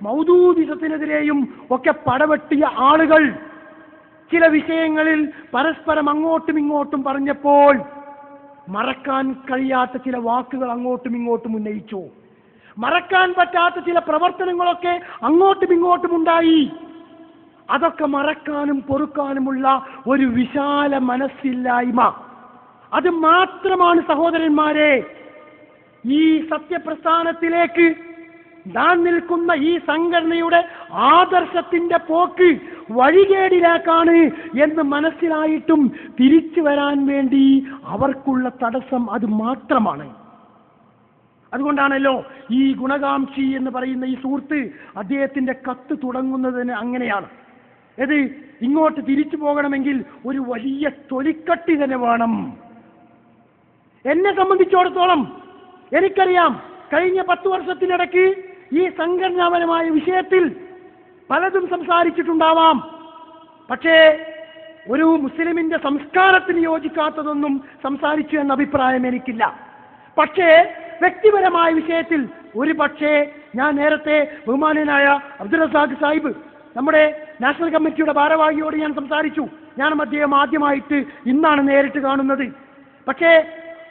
മൗദൂദിനെതിരെയും മൗദൂദിസത്തിനെതിരെയും ഒക്കെ പടവെട്ടിയ ആളുകൾ ചില വിഷയങ്ങളിൽ പരസ്പരം അങ്ങോട്ടും ഇങ്ങോട്ടും പറഞ്ഞപ്പോൾ മറക്കാൻ കഴിയാത്ത ചില വാക്കുകൾ അങ്ങോട്ടും ഇങ്ങോട്ടും ഉന്നയിച്ചു. മറക്കാൻ പറ്റാത്ത ചില പ്രവർത്തനങ്ങളൊക്കെ അങ്ങോട്ടും ഇങ്ങോട്ടും ഉണ്ടായി. അതൊക്കെ മറക്കാനും പൊറുക്കാനുമുള്ള ഒരു വിശാല മനസ്സില്ലായ്മ, അത് മാത്രമാണ് സഹോദരന്മാരെ ഈ സത്യപ്രസ്ഥാനത്തിലേക്ക് നാം നിൽക്കുന്ന ഈ സംഘടനയുടെ ആദർശത്തിന്റെ പോക്ക് വഴികേടിലാക്കാണ് എന്ന് മനസ്സിലായിട്ടും തിരിച്ചു വരാൻ വേണ്ടി അവർക്കുള്ള തടസ്സം അത് മാത്രമാണ്. അതുകൊണ്ടാണല്ലോ ഈ ഗുണകാംക്ഷി എന്ന് പറയുന്ന ഈ സുഹൃത്ത് അദ്ദേഹത്തിന്റെ കത്ത് തുടങ്ങുന്നതിന് അങ്ങനെയാണ്. ഇത് ഇങ്ങോട്ട് തിരിച്ചു പോകണമെങ്കിൽ ഒരു വലിയ തൊലിക്കട്ടി തന്നെ വേണം. എന്നെ സംബന്ധിച്ചിടത്തോളം എനിക്കറിയാം, കഴിഞ്ഞ 10 വർഷത്തിനിടയ്ക്ക് ഈ സംഘടനാപരമായ വിഷയത്തിൽ പലതും സംസാരിച്ചിട്ടുണ്ടാവാം. പക്ഷേ ഒരു മുസ്ലിമിന്റെ സംസ്കാരത്തിന് യോജിക്കാത്തതൊന്നും സംസാരിച്ചു എന്ന അഭിപ്രായം എനിക്കില്ല. പക്ഷേ വ്യക്തിപരമായ വിഷയത്തിൽ ഒരു പക്ഷേ ഞാൻ നേരത്തെ ബഹുമാനനായ അബ്ദുൽ റസാഖ് സാഹിബ്, നമ്മുടെ നാഷണൽ കമ്മിറ്റിയുടെ ഭാരവാഹിയോട് ഞാൻ സംസാരിച്ചു. ഞാനും അദ്ദേഹം ആദ്യമായിട്ട് ഇന്നാണ് നേരിട്ട് കാണുന്നത്. പക്ഷേ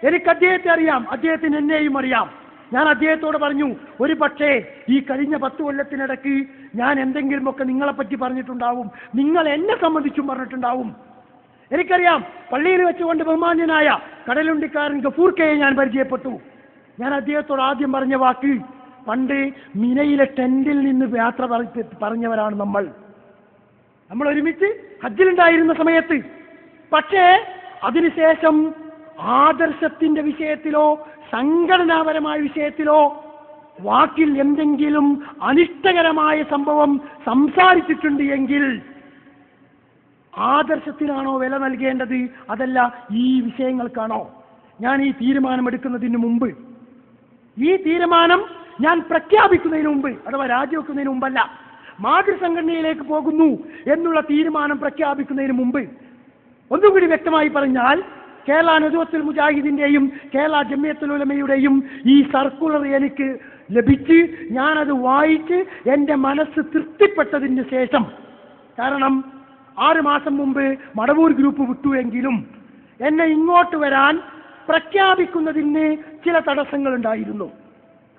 എനിക്ക് അദ്ദേഹത്തെ അറിയാം, അദ്ദേഹത്തിന് എന്നെയും അറിയാം. ഞാൻ അദ്ദേഹത്തോട് പറഞ്ഞു, ഒരു പക്ഷേ ഈ കഴിഞ്ഞ 10 കൊല്ലത്തിനിടയ്ക്ക് ഞാൻ എന്തെങ്കിലുമൊക്കെ നിങ്ങളെപ്പറ്റി പറഞ്ഞിട്ടുണ്ടാവും, നിങ്ങൾ എന്നെ സംബന്ധിച്ചും പറഞ്ഞിട്ടുണ്ടാവും. എനിക്കറിയാം, പള്ളിയിൽ വെച്ചുകൊണ്ട് ബഹുമാന്യനായ കടലുണ്ടിക്കാരൻ ഗഫൂർ കെയെ ഞാൻ പരിചയപ്പെട്ടു. ഞാൻ അദ്ദേഹത്തോട് ആദ്യം പറഞ്ഞ വാക്ക്, പണ്ട് മിനയിലെ ടെന്റിൽ നിന്ന് യാത്ര പറഞ്ഞവരാണ് നമ്മൾ ഒരുമിച്ച് ഹജ്ജിലുണ്ടായിരുന്ന സമയത്ത്. പക്ഷേ അതിനുശേഷം ആദർശത്തിന്റെ വിഷയത്തിലോ സംഘടനാപരമായ വിഷയത്തിലോ വാക്കിൽ എന്തെങ്കിലും അനിഷ്ടകരമായ സംഭവം സംസാരിച്ചിട്ടുണ്ട് എങ്കിൽ ആദർശത്തിനാണോ വില നൽകേണ്ടത്, അതല്ല ഈ വിഷയങ്ങൾക്കാണോ? ഞാൻ ഈ തീരുമാനമെടുക്കുന്നതിന് മുമ്പ്, ഈ തീരുമാനം ഞാൻ പ്രഖ്യാപിക്കുന്നതിന് മുമ്പ്, അഥവാ രാജിവെക്കുന്നതിന് മുമ്പല്ല, മാതൃസംഘടനയിലേക്ക് പോകുന്നു എന്നുള്ള തീരുമാനം പ്രഖ്യാപിക്കുന്നതിന് മുമ്പ്, ഒന്നുകൂടി വ്യക്തമായി പറഞ്ഞാൽ, കേരള നദ്വത്തുൽ മുജാഹിദിന്റെയും കേരള ജമിയത്തുൽ ഉലമയുടെയും ഈ സർക്കുലർ എനിക്ക് ലഭിച്ച് ഞാനത് വായിച്ച് എൻ്റെ മനസ്സ് തൃപ്തിപ്പെട്ടതിന് ശേഷം, കാരണം 6 മാസം മുമ്പ് മടവൂർ ഗ്രൂപ്പ് വിട്ടുവെങ്കിലും എന്നെ ഇങ്ങോട്ട് വരാൻ പ്രഖ്യാപിക്കുന്നതിന് ചില തടസ്സങ്ങൾ ഉണ്ടായിരുന്നു.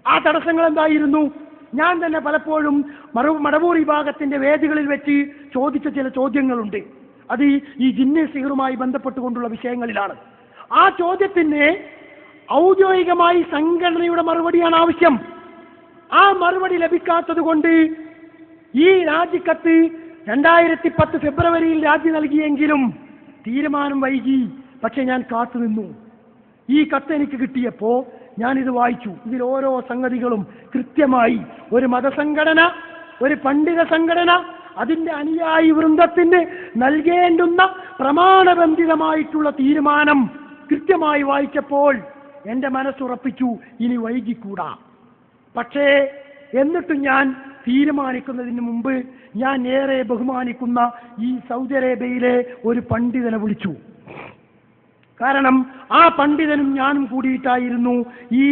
ആ തടസ്സങ്ങൾ എന്തായിരുന്നു? ഞാൻ തന്നെ പലപ്പോഴും മടവൂർ വിഭാഗത്തിന്റെ വേദികളിൽ വെച്ച് ചോദിച്ച ചില ചോദ്യങ്ങളുണ്ട്. അത് ഈ ജിന്ന് സിഹറുമായി ബന്ധപ്പെട്ടുകൊണ്ടുള്ള വിഷയങ്ങളിലാണ്. ആ ചോദ്യത്തിന് ഔദ്യോഗികമായി സംഘടനയുടെ മറുപടിയാണ് ആവശ്യം. ആ മറുപടി ലഭിക്കാത്തത് കൊണ്ട് ഈ രാജിക്കത്ത് 2010 ഫെബ്രുവരിയിൽ രാജി നൽകിയെങ്കിലും തീരുമാനം വൈകി. പക്ഷെ ഞാൻ കാത്തുനിന്നു. ഈ കത്ത് എനിക്ക് കിട്ടിയപ്പോൾ ഞാനിത് വായിച്ചു. ഇതിൽ ഓരോ സംഗതികളും കൃത്യമായി ഒരു മതസംഘടന, ഒരു പണ്ഡിത സംഘടന അതിന്റെ അനുയായി വൃന്ദത്തിന് നൽകേണ്ടുന്ന പ്രമാണബന്ധിതമായിട്ടുള്ള തീരുമാനം കൃത്യമായി വായിച്ചപ്പോൾ എൻ്റെ മനസ്സുറപ്പിച്ചു, ഇനി വൈകിക്കൂടാ. പക്ഷേ എന്നിട്ടും ഞാൻ തീരുമാനിക്കുന്നതിന് മുമ്പ് ഞാൻ ഏറെ ബഹുമാനിക്കുന്ന ഈ സൗദി അറേബ്യയിലെ ഒരു പണ്ഡിതനെ വിളിച്ചു. കാരണം ആ പണ്ഡിതനും ഞാനും കൂടിയിട്ടായിരുന്നു ഈ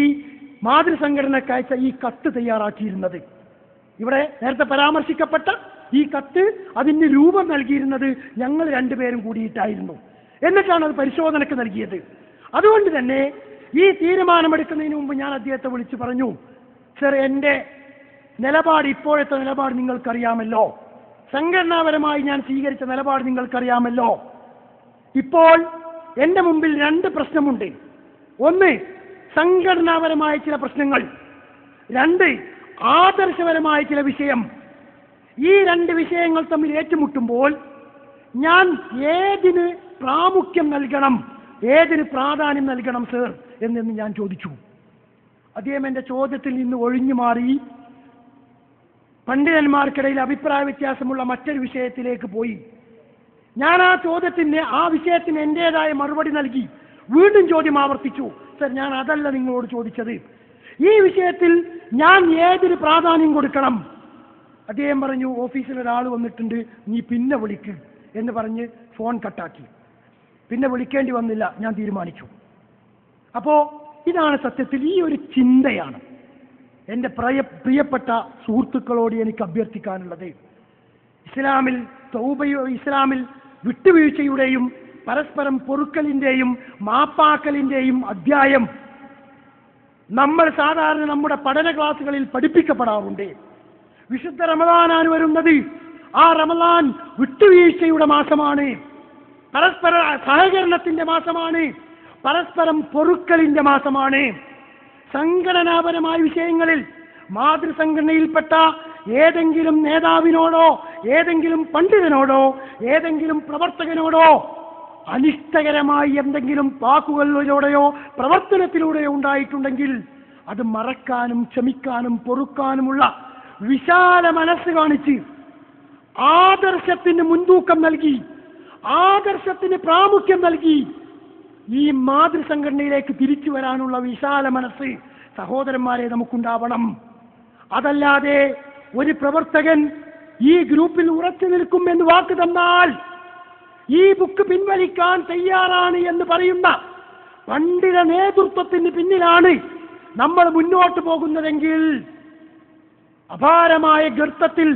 മാതൃസംഘടനക്കയച്ച ഈ കത്ത് തയ്യാറാക്കിയിരുന്നത്. ഇവിടെ നേരത്തെ പരാമർശിക്കപ്പെട്ട ഈ കത്ത് അതിന് രൂപം നൽകിയിരുന്നത് ഞങ്ങൾ 2 പേരും കൂടിയിട്ടായിരുന്നു. എന്നിട്ടാണ് അത് പരിശോധനയ്ക്ക് നൽകിയത്. അതുകൊണ്ട് തന്നെ ഈ തീരുമാനമെടുക്കുന്നതിന് മുമ്പ് ഞാൻ അദ്ദേഹത്തെ വിളിച്ചു പറഞ്ഞു, സർ, എൻ്റെ നിലപാട്, ഇപ്പോഴത്തെ നിലപാട് നിങ്ങൾക്കറിയാമല്ലോ, സംഘടനാപരമായി ഞാൻ സ്വീകരിച്ച നിലപാട് നിങ്ങൾക്കറിയാമല്ലോ. ഇപ്പോൾ എൻ്റെ മുമ്പിൽ 2 പ്രശ്നമുണ്ട്. ഒന്ന്, സംഘടനാപരമായ ചില പ്രശ്നങ്ങൾ. 2, ആദർശപരമായ ചില വിഷയം. ഈ 2 വിഷയങ്ങൾ തമ്മിൽ ഏറ്റുമുട്ടുമ്പോൾ ഞാൻ ഏതിന് പ്രാമുഖ്യം നൽകണം, ഏതിന് പ്രാധാന്യം നൽകണം സർ എന്ന് ഞാൻ ചോദിച്ചു. അദ്ദേഹം എൻ്റെ ചോദ്യത്തിൽ നിന്ന് ഒഴിഞ്ഞു മാറി പണ്ഡിതന്മാർക്കിടയിൽ അഭിപ്രായ വ്യത്യാസമുള്ള മറ്റൊരു വിഷയത്തിലേക്ക് പോയി. ഞാൻ ആ വിഷയത്തിന് എൻ്റെതായ മറുപടി നൽകി. വീണ്ടും ചോദ്യം ആവർത്തിച്ചു, സർ, ഞാൻ അതല്ല നിങ്ങളോട് ചോദിച്ചത്, ഈ വിഷയത്തിൽ ഞാൻ ഏതിന് പ്രാധാന്യം കൊടുക്കണം? അദ്ദേഹം പറഞ്ഞു, ഓഫീസിൽ ഒരാൾ വന്നിട്ടുണ്ട്, നീ പിന്നെ വിളിക്ക് എന്ന് പറഞ്ഞ് ഫോൺ കട്ടാക്കി. പിന്നെ വിളിക്കേണ്ടി വന്നില്ല, ഞാൻ തീരുമാനിച്ചു. അപ്പോൾ ഇതാണ് സത്യത്തിൽ ഈ ഒരു ചിന്തയാണ്. എൻ്റെ പ്രിയപ്പെട്ട സുഹൃത്തുക്കളോട് എനിക്ക് അഭ്യർത്ഥിക്കാനുള്ളത്, ഇസ്ലാമിൽ വിട്ടുവീഴ്ചയുടെയും പരസ്പരം പൊറുക്കലിൻ്റെയും മാപ്പാക്കലിൻ്റെയും അധ്യായം നമ്മൾ സാധാരണ നമ്മുടെ പഠന ക്ലാസുകളിൽ പഠിപ്പിക്കപ്പെടാറുണ്ട്. വിശുദ്ധ റമദാനാണ് വരുന്നത്. ആ റമദാൻ വിട്ടുവീഴ്ചയുടെ മാസമാണ്, പരസ്പര സഹകരണത്തിന്റെ മാസമാണ്, പരസ്പരം പൊറുക്കലിന്റെ മാസമാണ്. സംഘടനാപരമായ വിഷയങ്ങളിൽ മാതൃസംഘടനയിൽപ്പെട്ട ഏതെങ്കിലും നേതാവിനോടോ ഏതെങ്കിലും പണ്ഡിതനോടോ ഏതെങ്കിലും പ്രവർത്തകനോടോ അനിഷ്ടകരമായി എന്തെങ്കിലും വാക്കുകളിലൂടെയോ പ്രവർത്തനത്തിലൂടെയോ ഉണ്ടായിട്ടുണ്ടെങ്കിൽ അത് മറക്കാനും ക്ഷമിക്കാനും പൊറുക്കാനുമുള്ള വിശാല മനസ്സ് കാണിച്ച് ആദർശത്തിന് മുൻതൂക്കം നൽകി, ആദർശത്തിന് പ്രാമുഖ്യം നൽകി ഈ മാതൃസംഘടനയിലേക്ക് തിരിച്ചു വരാനുള്ള വിശാല മനസ്സ് സഹോദരന്മാരെ നമുക്കുണ്ടാവണം. അതല്ലാതെ ഒരു പ്രവർത്തകൻ ഈ ഗ്രൂപ്പിൽ ഉറച്ചു നിൽക്കുമെന്ന് വാക്ക് തന്നാൽ ഈ ബുക്ക് പിൻവലിക്കാൻ തയ്യാറാണ് എന്ന് പറയുന്ന പണ്ഡിത നേതൃത്വത്തിന് പിന്നിലാണ് നമ്മൾ മുന്നോട്ട് പോകുന്നതെങ്കിൽ അപാരമായ ഗർത്തത്തിൽ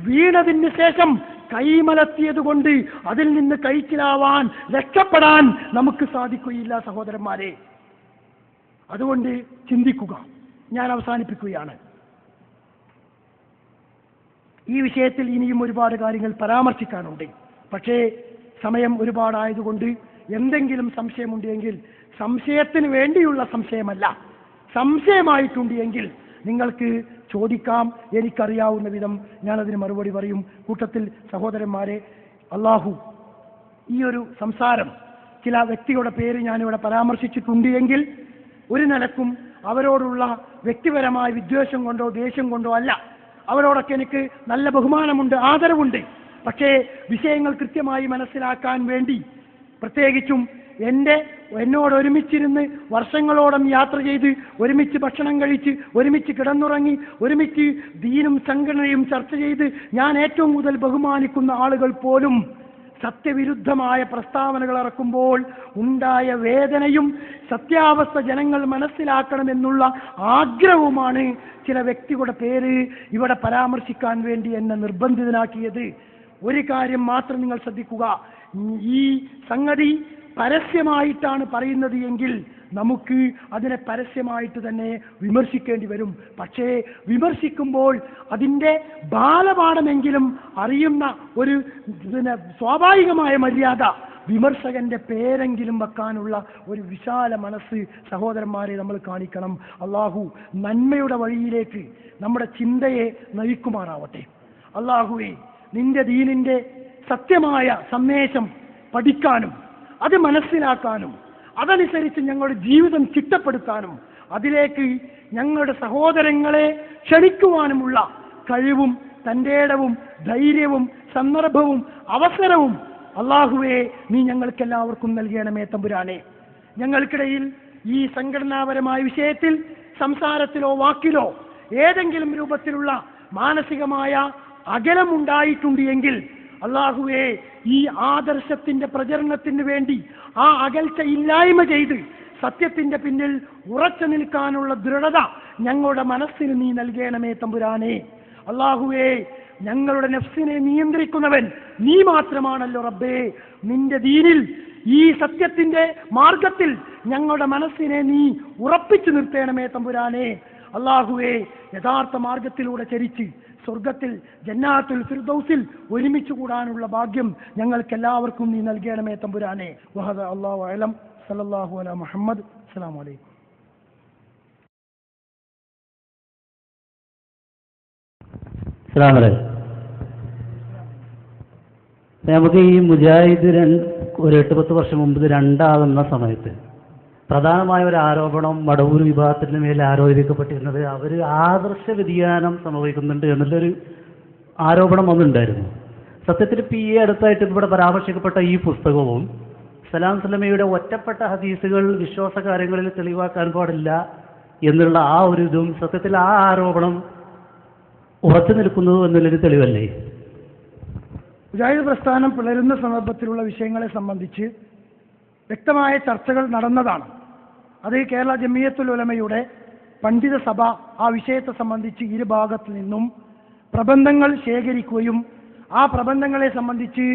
വീണതിന് ശേഷം കൈമലത്തിയതുകൊണ്ട് അതിൽ നിന്ന് കൈച്ചിലാവാൻ രക്ഷപ്പെടാൻ നമുക്ക് സാധിക്കുകയില്ല സഹോദരന്മാരെ. അതുകൊണ്ട് ചിന്തിക്കുക. ഞാൻ അവസാനിപ്പിക്കുകയാണ്. ഈ വിഷയത്തിൽ ഇനിയും ഒരുപാട് കാര്യങ്ങൾ പരാമർശിക്കാനുണ്ട്. പക്ഷേ സമയം ഒരുപാടായതുകൊണ്ട് എന്തെങ്കിലും സംശയമുണ്ടെങ്കിൽ, സംശയത്തിന് വേണ്ടിയുള്ള സംശയമല്ല, സംശയമായിട്ടുണ്ട് എങ്കിൽ നിങ്ങൾക്ക് ചോദിക്കാം. എനിക്കറിയാവുന്ന വിധം ഞാനതിന് മറുപടി പറയും. കൂട്ടത്തിൽ സഹോദരന്മാരെ, അള്ളാഹു ഈ ഒരു സംസാരം ചില വ്യക്തികളുടെ പേര് ഞാനിവിടെ പരാമർശിച്ചിട്ടുണ്ട് എങ്കിൽ ഒരു നിലക്കും അവരോടുള്ള വ്യക്തിപരമായ വിദ്വേഷം കൊണ്ടോ ദേഷ്യം കൊണ്ടോ അല്ല. അവരോടൊക്കെ എനിക്ക് നല്ല ബഹുമാനമുണ്ട്, ആദരവുണ്ട്. പക്ഷേ വിഷയങ്ങൾ കൃത്യമായി മനസ്സിലാക്കാൻ വേണ്ടി, പ്രത്യേകിച്ചും എന്നോട് ഒരുമിച്ചിരുന്ന് വർഷങ്ങളോളം യാത്ര ചെയ്ത് ഒരുമിച്ച് ഭക്ഷണം കഴിച്ച് ഒരുമിച്ച് കിടന്നുറങ്ങി ഒരുമിച്ച് ദീനും സംഘടനയും ചർച്ച ചെയ്ത് ഞാൻ ഏറ്റവും കൂടുതൽ ബഹുമാനിക്കുന്ന ആളുകൾ പോലും സത്യവിരുദ്ധമായ പ്രസ്താവനകൾ ഇറക്കുമ്പോൾ ഉണ്ടായ വേദനയും സത്യാവസ്ഥ ജനങ്ങൾ മനസ്സിലാക്കണമെന്നുള്ള ആഗ്രഹവുമാണ് ചില വ്യക്തികളുടെ പേര് ഇവിടെ പരാമർശിക്കാൻ വേണ്ടി എന്നെ നിർബന്ധിതനാക്കിയത്. ഒരു കാര്യം മാത്രം നിങ്ങൾ ശ്രദ്ധിക്കുക. ഈ സംഗതി പരസ്യമായിട്ടാണ് പറയുന്നത് എങ്കിൽ നമുക്ക് അതിനെ പരസ്യമായിട്ട് തന്നെ വിമർശിക്കേണ്ടി വരും. പക്ഷേ വിമർശിക്കുമ്പോൾ അതിൻ്റെ ബാലപാഠമെങ്കിലും അറിയുന്ന ഒരു സ്വാഭാവികമായ മര്യാദ, വിമർശകന്റെ പേരെങ്കിലും വെക്കാനുള്ള ഒരു വിശാല മനസ്സ് സഹോദരന്മാരെ നമ്മൾ കാണിക്കണം. അള്ളാഹു നന്മയുടെ വഴിയിലേക്ക് നമ്മുടെ ചിന്തയെ നയിക്കുമാറാവട്ടെ. അള്ളാഹുവേ, നിന്റെ ദീനിന്റെ സത്യമായ സന്ദേശം പഠിക്കാനും അത് മനസ്സിലാക്കാനും അതനുസരിച്ച് ഞങ്ങളുടെ ജീവിതം ചിട്ടപ്പെടുത്താനും അതിലേക്ക് ഞങ്ങളുടെ സഹോദരങ്ങളെ ക്ഷണിക്കുവാനുമുള്ള കഴിവും തന്റേടവും ധൈര്യവും സന്ദർഭവും അവസരവും അള്ളാഹുവേ നീ ഞങ്ങൾക്കെല്ലാവർക്കും നൽകണമേ തമ്പുരാനെ. ഞങ്ങൾക്കിടയിൽ ഈ സംഘടനാപരമായ വിഷയത്തിൽ സംസാരത്തിലോ വാക്കിലോ ഏതെങ്കിലും രൂപത്തിലുള്ള മാനസികമായ അകലമുണ്ടായിട്ടുണ്ട് എങ്കിൽ അള്ളാഹുവേ, ഈ ആദർശത്തിന്റെ പ്രചരണത്തിന് വേണ്ടി ആ അകൽച്ച ഇല്ലായ്മ ചെയ്ത് സത്യത്തിന്റെ പിന്നിൽ ഉറച്ചു നിൽക്കാനുള്ള ദൃഢത ഞങ്ങളുടെ മനസ്സിന് നീ നൽകണമേ തമ്പുരാനെ. അള്ളാഹുവേ, ഞങ്ങളുടെ നഫ്സിനെ നിയന്ത്രിക്കുന്നവൻ നീ മാത്രമാണല്ലോ റബ്ബേ. നിന്റെ ദീനിൽ ഈ സത്യത്തിന്റെ മാർഗത്തിൽ ഞങ്ങളുടെ മനസ്സിനെ നീ ഉറപ്പിച്ചു നിർത്തണമേ തമ്പുരാനെ. അള്ളാഹുവേ, യഥാർത്ഥ മാർഗത്തിലൂടെ ചരിച്ച് സ്വർഗത്തിൽ ജന്നാത്തുൽ ഫിർദൗസിൽ ഒരുമിച്ച് കൂടാനുള്ള ഭാഗ്യം ഞങ്ങൾക്കെല്ലാവർക്കും നീ നൽകണമേ തമ്പുരാനെ. വഹദ അല്ലാഹു അലം. സല്ലല്ലാഹു അലാ മുഹമ്മദ്. അസ്സലാമു അലൈക്കും. നമുക്ക് ഈ മുജാഹിദ് ഒരു 8-10 വർഷം മുമ്പ് രണ്ടാകുന്ന സമയത്ത് പ്രധാനമായ ഒരു ആരോപണം മടവൂർ വിഭാഗത്തിന് മേൽ ആരോപിക്കപ്പെട്ടിരുന്നത് അവർ ആദർശ വ്യതിയാനം സംഭവിക്കുന്നുണ്ട് എന്നുള്ളൊരു ആരോപണം വന്നിട്ടുണ്ടായിരുന്നു. സത്യത്തിൽ ഈ അടുത്തായിട്ട് ഇവിടെ പരാമർശിക്കപ്പെട്ട ഈ പുസ്തകവും സലാം സ്വലമയുടെ ഒറ്റപ്പെട്ട ഹദീസുകൾ വിശ്വാസ കാര്യങ്ങളിൽ തെളിവാക്കാൻ പാടില്ല എന്നുള്ള ആ ഒരു ഇതും സത്യത്തിൽ ആ ആരോപണം ഉറച്ചു നിൽക്കുന്നു എന്നുള്ളൊരു തെളിവല്ലേ? മുജാഹിദ് പ്രസ്ഥാനം പിളരുന്ന സന്ദർഭത്തിലുള്ള വിഷയങ്ങളെ സംബന്ധിച്ച് വ്യക്തമായ ചർച്ചകൾ നടന്നതാണ്. അത് കേരള ജമിയത്തുൽ ഉലമയുടെ പണ്ഡിത സഭ ആ വിഷയത്തെ സംബന്ധിച്ച് ഇരുഭാഗത്തു നിന്നും പ്രബന്ധങ്ങൾ ശേഖരിക്കുകയും ആ പ്രബന്ധങ്ങളെ സംബന്ധിച്ച്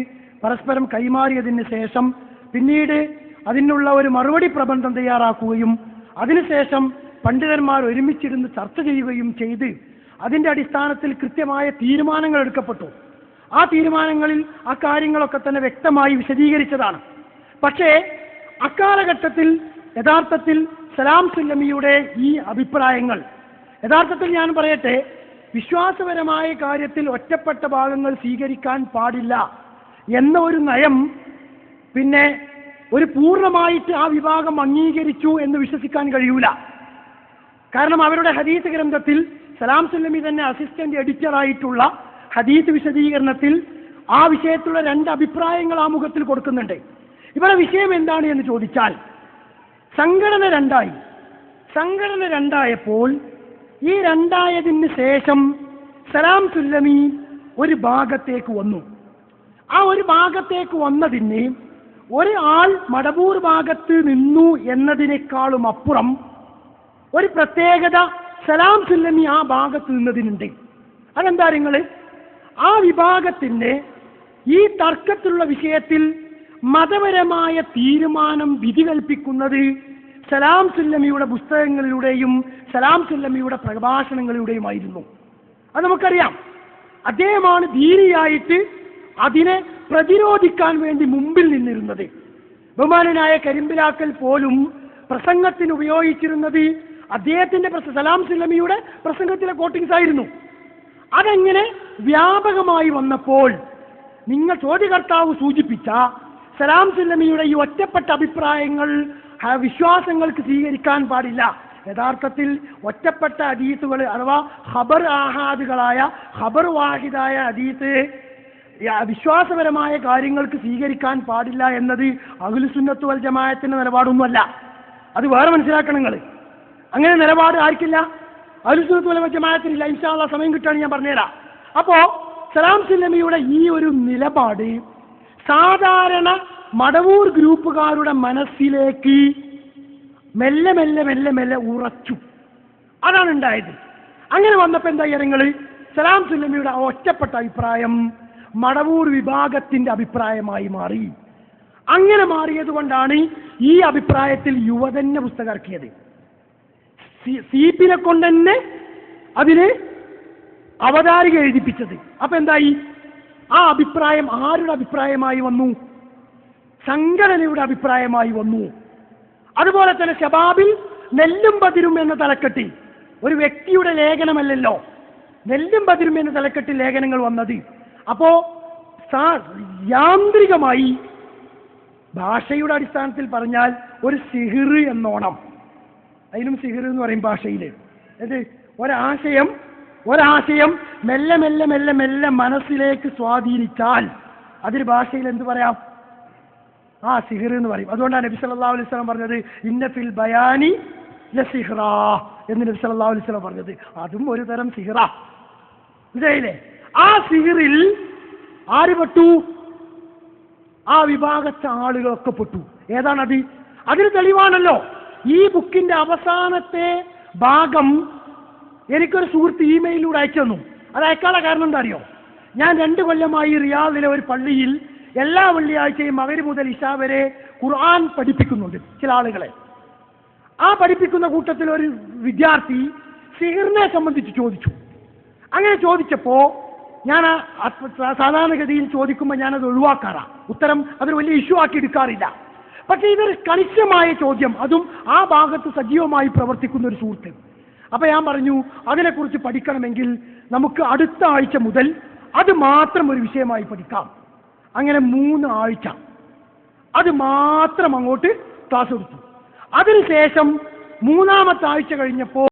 പരസ്പരം കൈമാറിയതിന് ശേഷം പിന്നീട് അതിനുള്ള ഒരു മറുപടി പ്രബന്ധം തയ്യാറാക്കുകയും അതിനുശേഷം പണ്ഡിതന്മാർ ഒരുമിച്ചിരുന്ന് ചർച്ച ചെയ്യുകയും ചെയ്ത് അതിൻ്റെ അടിസ്ഥാനത്തിൽ കൃത്യമായ തീരുമാനങ്ങൾ എടുക്കപ്പെട്ടു. ആ തീരുമാനങ്ങളിൽ ആ കാര്യങ്ങളൊക്കെ തന്നെ വ്യക്തമായി വിശദീകരിച്ചതാണ്. പക്ഷേ അക്കാലഘട്ടത്തിൽ യഥാർത്ഥത്തിൽ സലാം സുല്ലമിയുടെ ഈ അഭിപ്രായങ്ങൾ യഥാർത്ഥത്തിൽ ഞാൻ പറയട്ടെ, വിശ്വാസപരമായ കാര്യത്തിൽ ഒറ്റപ്പെട്ട ഭാഗങ്ങൾ സ്വീകരിക്കാൻ പാടില്ല എന്ന ഒരു നയം പിന്നെ ഒരു പൂർണ്ണമായിട്ട് ആ വിഭാഗം അംഗീകരിച്ചു എന്ന് വിശ്വസിക്കാൻ കഴിയൂല. കാരണം അവരുടെ ഹദീസ് ഗ്രന്ഥത്തിൽ സലാം സുല്ലമി തന്നെ അസിസ്റ്റന്റ് എഡിറ്ററായിട്ടുള്ള ഹദീസ് വിശദീകരണത്തിൽ ആ വിഷയത്തിലുള്ള 2 അഭിപ്രായങ്ങൾ ആ മുഖത്തിൽ കൊടുക്കുന്നുണ്ട്. ഇവിടെ വിഷയം എന്താണ് എന്ന് ചോദിച്ചാൽ, സംഘടന രണ്ടായപ്പോൾ ഈ രണ്ടായതിന് ശേഷം സലാം സുല്ലമി ഒരു ഭാഗത്തേക്ക് വന്നു. ആ ഒരു ഭാഗത്തേക്ക് വന്നതിന് ഒരാൾ മടവൂർ ഭാഗത്ത് നിന്നു എന്നതിനേക്കാളും അപ്പുറം ഒരു പ്രത്യേകത സലാം സുല്ലമി ആ ഭാഗത്ത് നിന്നതിനുണ്ട്. അതെന്താ നിങ്ങൾ, ആ വിഭാഗത്തിന് ഈ തർക്കത്തിലുള്ള വിഷയത്തിൽ മതപരമായ തീരുമാനം വിധി കൽപ്പിക്കുന്നത് സലാം സുല്ലമിയുടെ പുസ്തകങ്ങളിലൂടെയും സലാം സുല്ലമിയുടെ പ്രഭാഷണങ്ങളിലൂടെയുമായിരുന്നു. അത് നമുക്കറിയാം. അദ്ദേഹമാണ് ദീനിയായിട്ട് അതിനെ പ്രതിരോധിക്കാൻ വേണ്ടി മുമ്പിൽ നിന്നിരുന്നത്. ബഹുമാനനായ കരിമ്പിലാക്കൽ പോലും പ്രസംഗത്തിന് ഉപയോഗിച്ചിരുന്നത് അദ്ദേഹത്തിന്റെ സലാം സുല്ലമിയുടെ പ്രസംഗത്തിലെ കോട്ടിങ്സ് ആയിരുന്നു. അതെങ്ങനെ വ്യാപകമായി വന്നപ്പോൾ നിങ്ങൾ ചോദ്യകർത്താവ് സൂചിപ്പിച്ച സലാം സുല്ലമിയുടെ ഈ ഒറ്റപ്പെട്ട അഭിപ്രായങ്ങൾ വിശ്വാസങ്ങൾക്ക് സ്വീകരിക്കാൻ പാടില്ല. യഥാർത്ഥത്തിൽ ഒറ്റപ്പെട്ട ഹദീസുകൾ അഥവാ ഖബർ ആഹാദുകളായ ഖബർ വാഹിദായ ഹദീസ് വിശ്വാസപരമായ കാര്യങ്ങൾക്ക് സ്വീകരിക്കാൻ പാടില്ല എന്നത് അഹ്ലുസുന്നത്ത് വൽ ജമാഅത്തിന്റെ നിലപാടൊന്നുമല്ല. അത് വേറെ മനസ്സിലാക്കണം നിങ്ങൾ. അങ്ങനെ നിലപാട് ആർക്കില്ല? അഹ്ലുസുന്നത്ത് വൽ ജമാഅത്തിനില്ല. ഇൻഷാ അല്ലാഹ് സമയം കിട്ടുകയാണെങ്കിൽ ഞാൻ പറഞ്ഞുതരാം. അപ്പോൾ സലാം സുല്ലമിയുടെ ഈ ഒരു നിലപാട് സാധാരണ മടവൂർ ഗ്രൂപ്പുകാരുടെ മനസ്സിലേക്ക് മെല്ലെ മെല്ലെ മെല്ലെ മെല്ലെ ഉറച്ചു. അതാണ് ഉണ്ടായത്. അങ്ങനെ വന്നപ്പോൾ എന്താ നിങ്ങൾ, സലാം സുല്ലമിയുടെ ഒറ്റപ്പെട്ട അഭിപ്രായം മടവൂർ വിഭാഗത്തിന്റെ അഭിപ്രായമായി മാറി. അങ്ങനെ മാറിയത് കൊണ്ടാണ് ഈ അഭിപ്രായത്തിൽ യുവതന്നെ പുസ്തകം ഇറക്കിയത്. സീപ്പിനെ കൊണ്ട് തന്നെ അതിന് അവതാരിക എഴുതിപ്പിച്ചത്. അപ്പൊ എന്തായി, ആ അഭിപ്രായം ആരുടെ അഭിപ്രായമായി വന്നു? സംഘടനയുടെ അഭിപ്രായമായി വന്നു. അതുപോലെ തന്നെ ശബാബിൽ നെല്ലും ബദിരും എന്ന തലക്കെട്ടിൽ ഒരു വ്യക്തിയുടെ ലേഖനമല്ലല്ലോ, നെല്ലും ബദിരും എന്ന തലക്കെട്ടിൽ ലേഖനങ്ങൾ വന്നത്. അപ്പോ യാന്ത്രികമായി ഭാഷയുടെ അടിസ്ഥാനത്തിൽ പറഞ്ഞാൽ ഒരു സിഹിർ എന്നോണം, അതിനും സിഹിർ എന്ന് പറയും ഭാഷയിൽ. അത് ഒരാശയം മെല്ലെ മെല്ലെ മെല്ലെ മെല്ലെ മനസ്സിലേക്ക് സ്വാധീനിച്ചാൽ അതിന് ഭാഷയിൽ എന്ത് പറയാം? സിഹിർ എന്ന് പറയും. അതുകൊണ്ടാണ് നബി സല്ലല്ലാഹു അലൈഹി വസല്ലം പറഞ്ഞത് ഇന്ന ഫിൽ ബയാനി ലസിഹ്റാ എന്ന് നബി സല്ലല്ലാഹു അലൈഹി വസല്ലം പറഞ്ഞത്. അതും ഒരു തരം സിഹിറാ. മനസ്സിലായില്ലേ? ആ സിഹിറിൽ ആര് പെട്ടു? ആ വിഭാഗത്തെ ആളുകളൊക്കെ പെട്ടു. ഏതാണത്? അതിന് തെളിവാണല്ലോ ഈ ബുക്കിന്റെ അവസാനത്തെ ഭാഗം എനിക്കൊരു സുഹൃത്ത് ഇമെയിലൂടെ അയച്ചു തന്നു. അത് അയക്കാനുള്ള കാരണം എന്താ അറിയോ? ഞാൻ 2 കൊല്ലമായി റിയാദിലെ ഒരു പള്ളിയിൽ എല്ലാ വെള്ളിയാഴ്ചയും മഗ്‌രിബ് മുതൽ ഇശാ വരെ ഖുർആൻ പഠിപ്പിക്കുന്നുണ്ട് ചില ആളുകളെ. ആ പഠിപ്പിക്കുന്ന കൂട്ടത്തിൽ ഒരു വിദ്യാർത്ഥി സിഹിറിനെ സംബന്ധിച്ച് ചോദിച്ചു. അങ്ങനെ ചോദിച്ചപ്പോൾ ഞാൻ സാധാരണഗതിയിൽ ചോദിക്കുമ്പോൾ ഞാനത് ഒഴിവാക്കാറാണ്. ഉത്തരം അതൊരു വലിയ ഇഷ്യൂ ആക്കി എടുക്കാറില്ല. പക്ഷേ ഇതൊരു കണിശമായ ചോദ്യം, അതും ആ ഭാഗത്ത് സജീവമായി പ്രവർത്തിക്കുന്ന ഒരു സുഹൃത്ത്. അപ്പൊ ഞാൻ പറഞ്ഞു അതിനെക്കുറിച്ച് പഠിക്കണമെങ്കിൽ നമുക്ക് അടുത്ത ആഴ്ച മുതൽ അത് മാത്രം ഒരു വിഷയമായി പഠിക്കാം. അങ്ങനെ 3 ആഴ്ച അത് മാത്രം അങ്ങോട്ട് ക്ലാസ് എടുത്തു. അതിനുശേഷം 3-ാമത്തെ ആഴ്ച കഴിഞ്ഞപ്പോൾ